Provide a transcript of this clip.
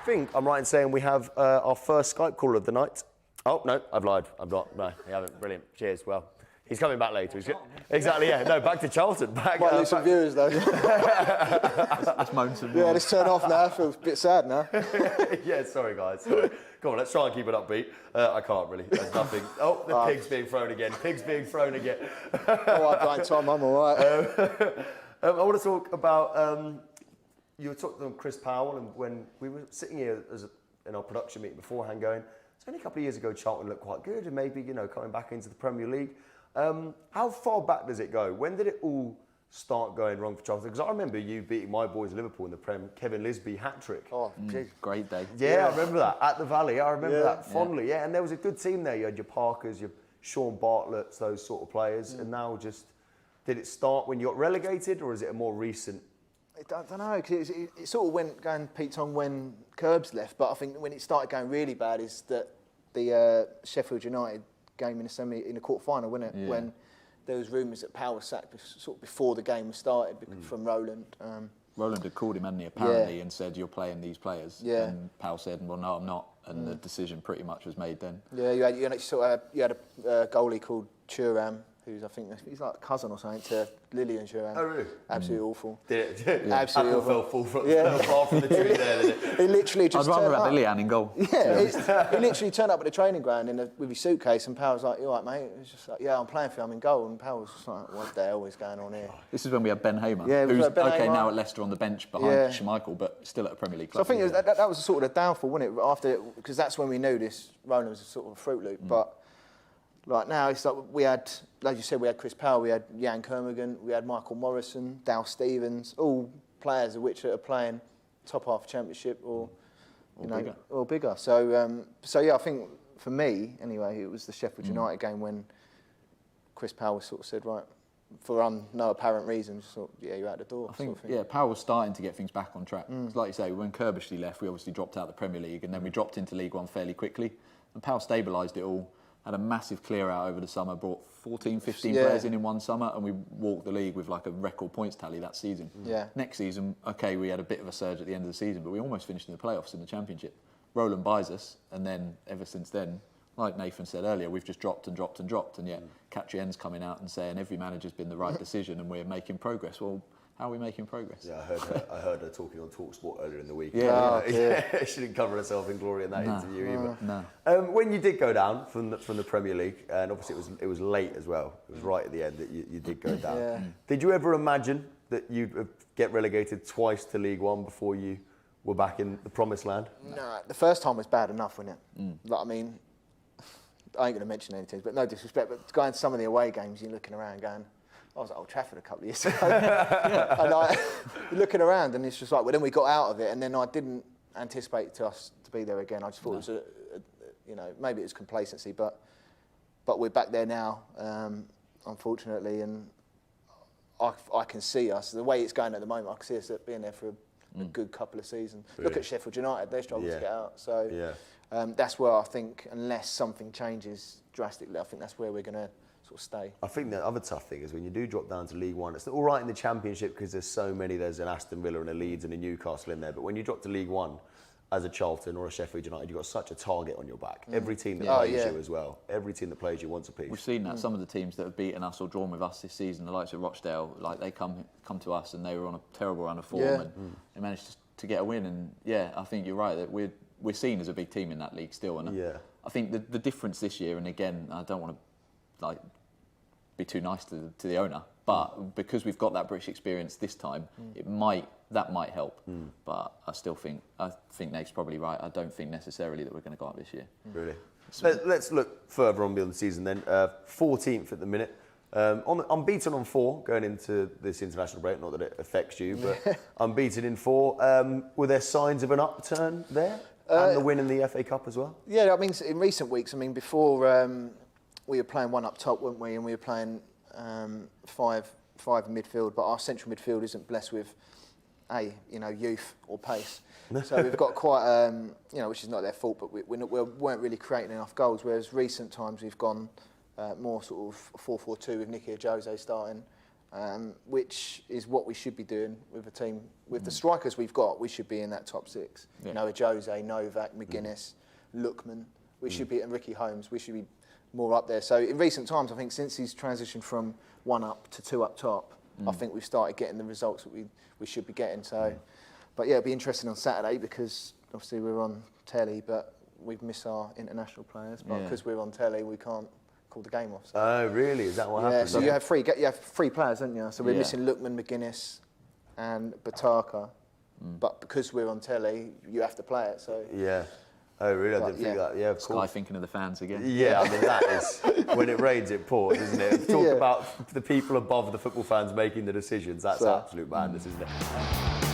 think I'm right in saying we have our first Skype caller of the night. Oh, no, I've lied. I'm not. No, you haven't. Brilliant. Cheers. Well, he's coming back later. Exactly, yeah. No, back to Charlton. Might lose some viewers, though. Let's moan some more. Yeah, let's turn off now. I feel a bit sad now. Yeah, sorry, guys. Sorry. Come on, let's try and keep it upbeat. I can't really. There's nothing. Oh, the pig's being thrown again. Pig's being thrown again. All right, Brian, Tom, I'm all right. I want to talk about... you were talking to Chris Powell, and when we were sitting here in our production meeting beforehand going, it's only a couple of years ago Charlton looked quite good and maybe, you know, coming back into the Premier League. How far back does it go? When did it all start going wrong for Charlton? Because I remember you beating my boys Liverpool in the Prem, Kevin Lisby hat-trick. Oh, great day. Yeah, I remember that. At the Valley, I remember that fondly. Yeah, and there was a good team there. You had your Parkers, your Sean Bartletts, those sort of players. And now just, did it start when you got relegated, or is it a more recent... I don't know, because it sort of went going peaked on when Curbs left, but I think when it started going really bad is that the Sheffield United game in the quarter-final, wasn't it? Yeah. When there was rumours that Powell was sacked sort of before the game was started from Roland. Roland had called him, hadn't he, apparently, and said, you're playing these players. Yeah. And Powell said, well, no, I'm not. And the decision pretty much was made then. Yeah, you had a goalie called Thuram, who's, I think, he's like a cousin or something to Lillian Thuram. Oh, really? Absolutely awful. Did it? Yeah. Absolutely Fell awful. far from the tree there, didn't it? He literally just I'd rather turned have up. Lillian in goal. Yeah, he literally turned up at the training ground with his suitcase, and Powell's like, you all right, mate? He was just like, yeah, I'm playing for you, I'm in goal. And Powell's just like, what the hell is going on here? This is when we had Ben Hamer, Yeah, who's Ben Hamer. now at Leicester on the bench behind Schmeichel, but still at a Premier League So I club. think that was sort of the downfall, wasn't it? After, because that's when we knew this Roland was a sort of a Fruit Loop. But like now, it's like we had, like you said, we had Chris Powell, we had Jan Kermigan, we had Michael Morrison, Dal Stevens, all players of which are playing top half Championship or bigger. So yeah, I think for me anyway, it was the Sheffield United game when Chris Powell sort of said, right, for no apparent reason, just thought, yeah, you're out the door. I think, sort of thing. Powell was starting to get things back on track. Like you say, when Kerbishley left, we obviously dropped out the Premier League, and then we dropped into League One fairly quickly. And Powell stabilised it all, had a massive clear out over the summer, brought 14, 15 players in one summer, and we walked the league with like a record points tally that season. Yeah. Next season, okay, we had a bit of a surge at the end of the season, but we almost finished in the playoffs in the Championship. Roland buys us, and then ever since then, like Nathan said earlier, we've just dropped and dropped and dropped, and yet Catrien's coming out and saying every manager's been the right decision and we're making progress. Well, how are we making progress? Yeah, I heard her talking on TalkSport earlier in the week. Yeah. She didn't cover herself in glory in that interview either. No. When you did go down from the Premier League, and obviously it was late as well. It was right at the end that you did go down. Yeah. Did you ever imagine that you'd get relegated twice to League One before you were back in the promised land? No, the first time was bad enough, wasn't it? Like, I mean, I ain't going to mention any teams, but no disrespect, but going to some of the away games, you're looking around going, I was at Old Trafford a couple of years ago. And you're looking around and it's just like, well, then we got out of it, and then I didn't anticipate us to be there again. I just thought it was, maybe it was complacency, but we're back there now, unfortunately, and I can see us, the way it's going at the moment, I can see us being there for a good couple of seasons. Really? Look at Sheffield United, they struggle to get out. So Yeah. that's where I think, unless something changes drastically, I think that's where we're going to sort of stay. I think the other tough thing is when you do drop down to League One, it's all right in the Championship because there's so many, there's an Aston Villa and a Leeds and a Newcastle in there, but when you drop to League One, as a Charlton or a Sheffield United, you've got such a target on your back. Every team that plays you as well, every team that plays you wants a piece. We've seen that some of the teams that have beaten us or drawn with us this season, the likes of Rochdale, like they come to us and they were on a terrible run of form and they managed to get a win. And yeah, I think you're right that we're seen as a big team in that league still. And I think the difference this year, and again, I don't want to be too nice to the owner, but because we've got that British experience this time, that might help. But I think Nate's probably right. I don't think necessarily that we're going to go up this year. Really? Let's look further on beyond the season then. 14th at the minute. Unbeaten on 4 going into this international break, not that it affects you, but unbeaten in 4. Were there signs of an upturn there? And the win in the FA Cup as well? Yeah, I mean, in recent weeks, I mean, before we were playing one up top, weren't we? And we were playing five in midfield, but our central midfield isn't blessed with youth or pace. So we've got quite, which is not their fault, but we weren't really creating enough goals. Whereas recent times we've gone more sort of 4-4-2 with Nicky Jose starting, which is what we should be doing with a team. With the strikers we've got, we should be in that top 6. Yeah. You know, Jose, Novak, McGuinness, Lookman. We should be, and Ricky Holmes. We should be more up there. So in recent times, I think since he's transitioned from 1 up to 2 up top, I think we've started getting the results that we should be getting. So, but yeah, it'll be interesting on Saturday because obviously we're on telly, but we've missed our international players. But because we're on telly, we can't call the game off. So. Oh, really? Is that what happened? So you have 3 players, don't you? So we're missing Lookman, McGuinness, and Bataka. But because we're on telly, you have to play it. So Yeah. Oh, really? I didn't think that. Yeah, of Sky course. thinking of the fans again. Yeah, I mean, that is, when it rains, it pours, isn't it? Talk about the people above the football fans making the decisions. That's absolute madness, isn't it?